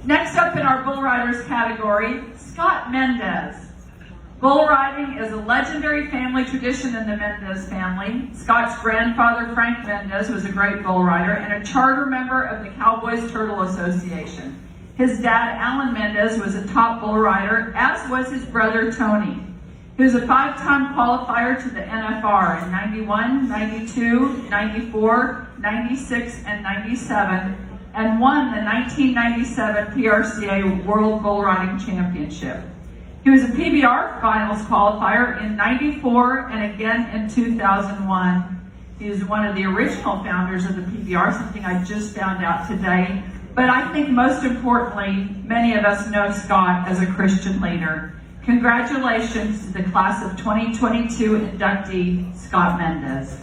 Next up in our bull riders category, Scott Mendes. Bull riding is a legendary family tradition in the Mendes family. Scott's grandfather, Frank Mendes, was a great bull rider and a charter member of the Cowboys Turtle Association. His dad, Alan Mendes, was a top bull rider, as was his brother, Tony. He was a 5-time qualifier to the NFR in 91, 92, 94, 96, and 97, and won the 1997 PRCA World Bull Riding Championship. He was a PBR finals qualifier in 94 and again in 2001. He is one of the original founders of the PBR, something I just found out today. But I think most importantly, many of us know Scott as a Christian leader. Congratulations to the class of 2022 inductee, Scott Mendes.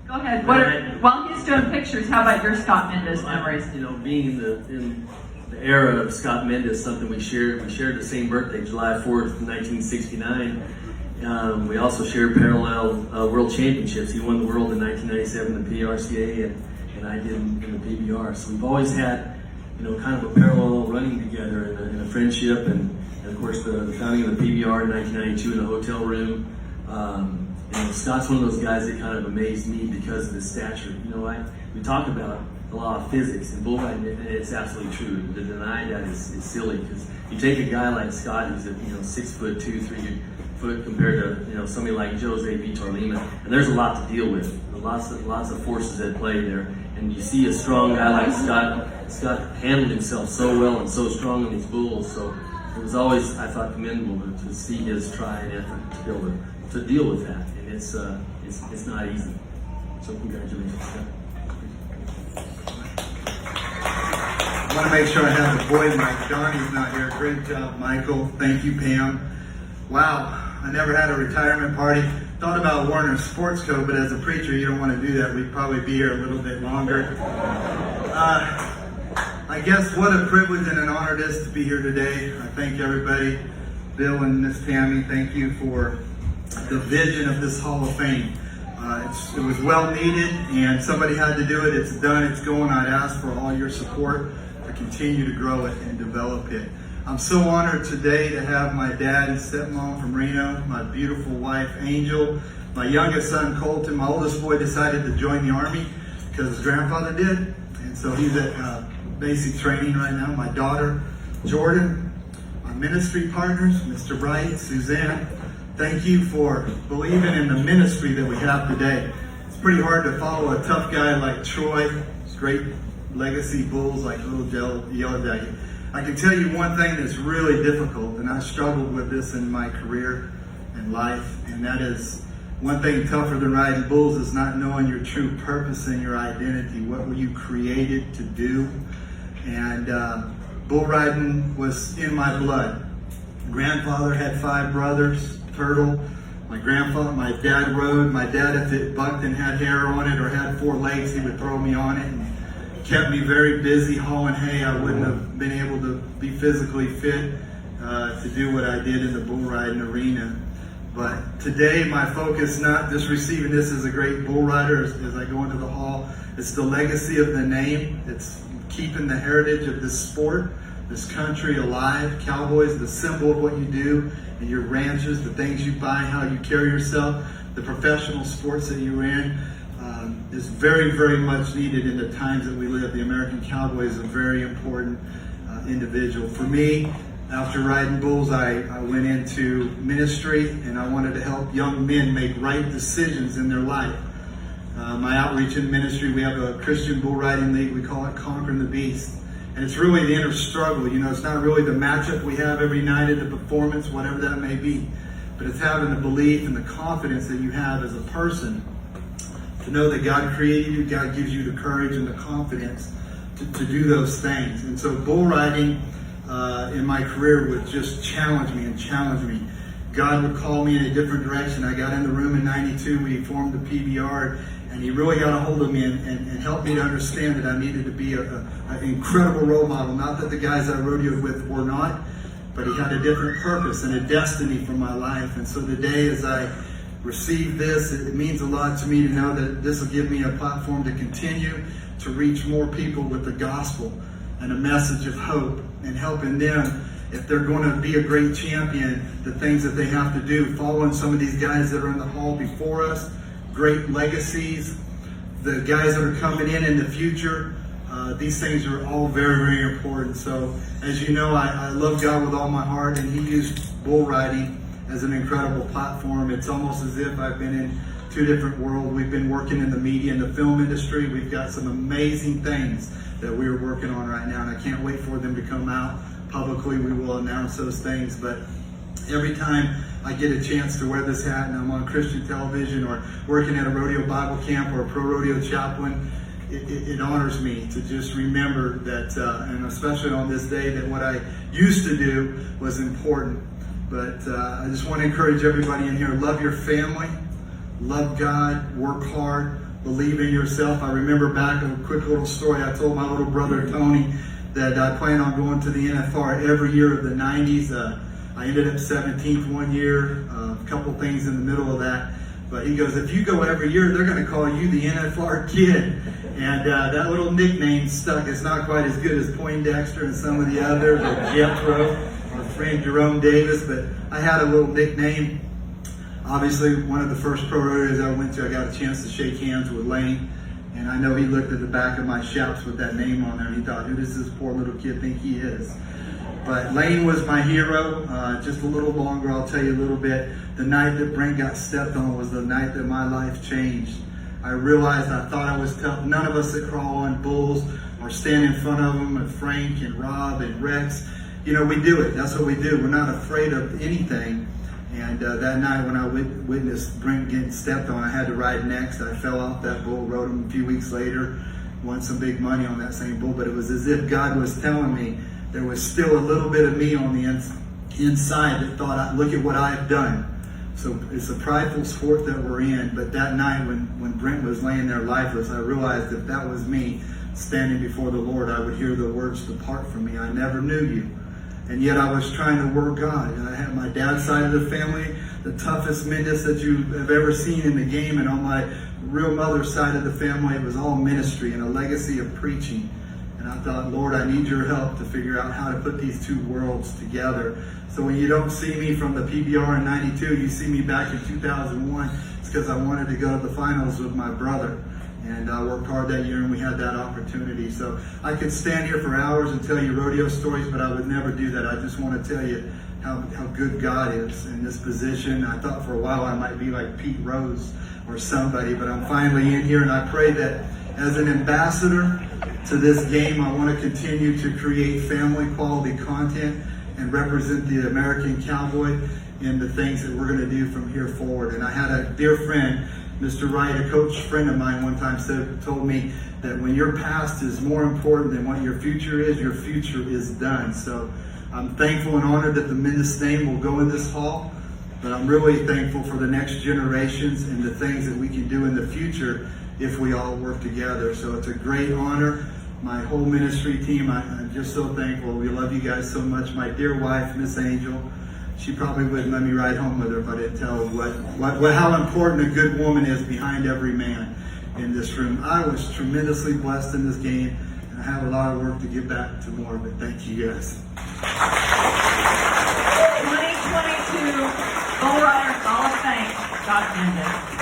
Go ahead. While he's doing pictures, how about your Scott Mendes memories? You know, being in the era of Scott Mendes, something we shared. We shared the same birthday, July 4th, 1969. We also shared parallel world championships. He won the world in 1997 in the PRCA, and I did in the PBR. So we've always had, you know, kind of a parallel running together in a friendship, and of course the founding of the PBR in 1992 in a hotel room. You know, Scott's one of those guys that kind of amazed me because of his stature. You know, we talk about a lot of physics and bull riding, and it's absolutely true. To deny that is silly, because you take a guy like Scott who's 6'2", 3 foot compared to somebody like Jose Vitor Lima, and there's a lot to deal with. Lots of forces at play there, and you see a strong guy like Scott. Scott handled himself so well and so strong in these bulls. So it was always, I thought, commendable to see his try and effort to be able to deal with that, and it's not easy. So congratulations, Scott. I want to make sure I have the boy mic. Donnie's not here. Great job, Michael. Thank you, Pam. Wow, I never had a retirement party. Thought about wearing a sports coat, but as a preacher, you don't want to do that. We'd probably be here a little bit longer. I guess what a privilege and an honor it is to be here today. I thank everybody. Bill and Miss Tammy, thank you for the vision of this Hall of Fame. It was well needed, and somebody had to do it. It's done, it's going. I'd ask for all your support to continue to grow it and develop it. I'm so honored today to have my dad and stepmom from Reno, my beautiful wife, Angel, my youngest son, Colton. My oldest boy decided to join the Army because his grandfather did, and so he's at basic training right now. My daughter, Jordan, my ministry partners, Mr. Wright, Suzanne, thank you for believing in the ministry that we have today. It's pretty hard to follow a tough guy like Troy, great legacy bulls like Little Yellow Jacket. I can tell you one thing that's really difficult, and I struggled with this in my career and life, and that is one thing tougher than riding bulls is not knowing your true purpose and your identity. What were you created to do? And bull riding was in my blood. Grandfather had 5 brothers, Turtle. My dad rode. My dad, if it bucked and had hair on it or had 4 legs, he would throw me on it. And kept me very busy hauling hay. I wouldn't have been able to be physically fit to do what I did in the bull riding arena. But today my focus, not just receiving this as a great bull rider as I go into the hall, it's the legacy of the name. It's keeping the heritage of this sport, this country alive. Cowboys, the symbol of what you do, and your ranches, the things you buy, how you carry yourself, the professional sports that you're in. Is very, very much needed in the times that we live. The American Cowboy is a very important individual. For me, after riding bulls, I went into ministry, and I wanted to help young men make right decisions in their life. My outreach in ministry, we have a Christian bull riding league. We call it Conquering the Beast. And it's really the inner struggle. You know, it's not really the matchup we have every night at the performance, whatever that may be. But it's having the belief and the confidence that you have as a person to know that God created you, God gives you the courage and the confidence to do those things. And so bull riding in my career would just challenge me. God would call me in a different direction. I got in the room in 92, we formed the PBR, and he really got a hold of me and helped me to understand that I needed to be an incredible role model. Not that the guys I rodeoed with were not, but he had a different purpose and a destiny for my life. And so today, as I receive this. It means a lot to me to know that this will give me a platform to continue to reach more people with the gospel and a message of hope, and helping them, if they're going to be a great champion, the things that they have to do, following some of these guys that are in the hall before us, great legacies, the guys that are coming in the future. These things are all very, very important. So, as you know, I love God with all my heart, and He used bull riding as an incredible platform. It's almost as if I've been in two different worlds. We've been working in the media and the film industry. We've got some amazing things that we're working on right now, and I can't wait for them to come out publicly. We will announce those things. But every time I get a chance to wear this hat and I'm on Christian television or working at a rodeo Bible camp or a pro rodeo chaplain, it honors me to just remember that, and especially on this day, that what I used to do was important. But I just want to encourage everybody in here, love your family, love God, work hard, believe in yourself. I remember back a quick little story. I told my little brother Tony that I plan on going to the NFR every year of the 90s. I ended up 17th one year, a couple things in the middle of that. But he goes, if you go every year, they're going to call you the NFR kid. And that little nickname stuck. It's not quite as good as Poindexter and some of the others, or Jethro, or friend Jerome Davis, but I had a little nickname. Obviously, one of the first pro rodeos I went to, I got a chance to shake hands with Lane. And I know he looked at the back of my chaps with that name on there, and he thought, who does this poor little kid think he is? But Lane was my hero. Just a little longer, I'll tell you a little bit. The night that Brent got stepped on was the night that my life changed. I realized I thought I was tough. None of us that crawl on bulls or stand in front of them, and Frank and Rob and Rex, you know, we do it. That's what we do. We're not afraid of anything. And that night when I witnessed Brent getting stepped on, I had to ride next. I fell off that bull, rode him a few weeks later, won some big money on that same bull. But it was as if God was telling me there was still a little bit of me on the inside that thought, look at what I've done. So it's a prideful sport that we're in. But that night when Brent was laying there lifeless, I realized if that was me standing before the Lord, I would hear the words, depart from me, I never knew you. And yet I was trying to work God. And I had my dad's side of the family, the toughest Mendes that you have ever seen in the game. And on my real mother's side of the family, it was all ministry and a legacy of preaching. And I thought, Lord, I need your help to figure out how to put these two worlds together. So when you don't see me from the PBR in 92, you see me back in 2001, it's because I wanted to go to the finals with my brother. And I worked hard that year, and we had that opportunity. So I could stand here for hours and tell you rodeo stories, but I would never do that. I just want to tell you how good God is in this position. I thought for a while I might be like Pete Rose or somebody, but I'm finally in here, and I pray that as an ambassador to this game, I want to continue to create family quality content and represent the American cowboy in the things that we're going to do from here forward. And I had a dear friend, Mr. Wright, a coach friend of mine, one time told me that when your past is more important than what your future is done. So I'm thankful and honored that the Mendes name will go in this hall, but I'm really thankful for the next generations and the things that we can do in the future if we all work together. So it's a great honor. My whole ministry team, I'm just so thankful. We love you guys so much. My dear wife, Miss Angel, she probably wouldn't let me ride home with her if I didn't tell her how important a good woman is behind every man in this room. I was tremendously blessed in this game, and I have a lot of work to get back to more of it. Thank you guys. 2022 Bull Riders Hall of Fame, Scott Mendes.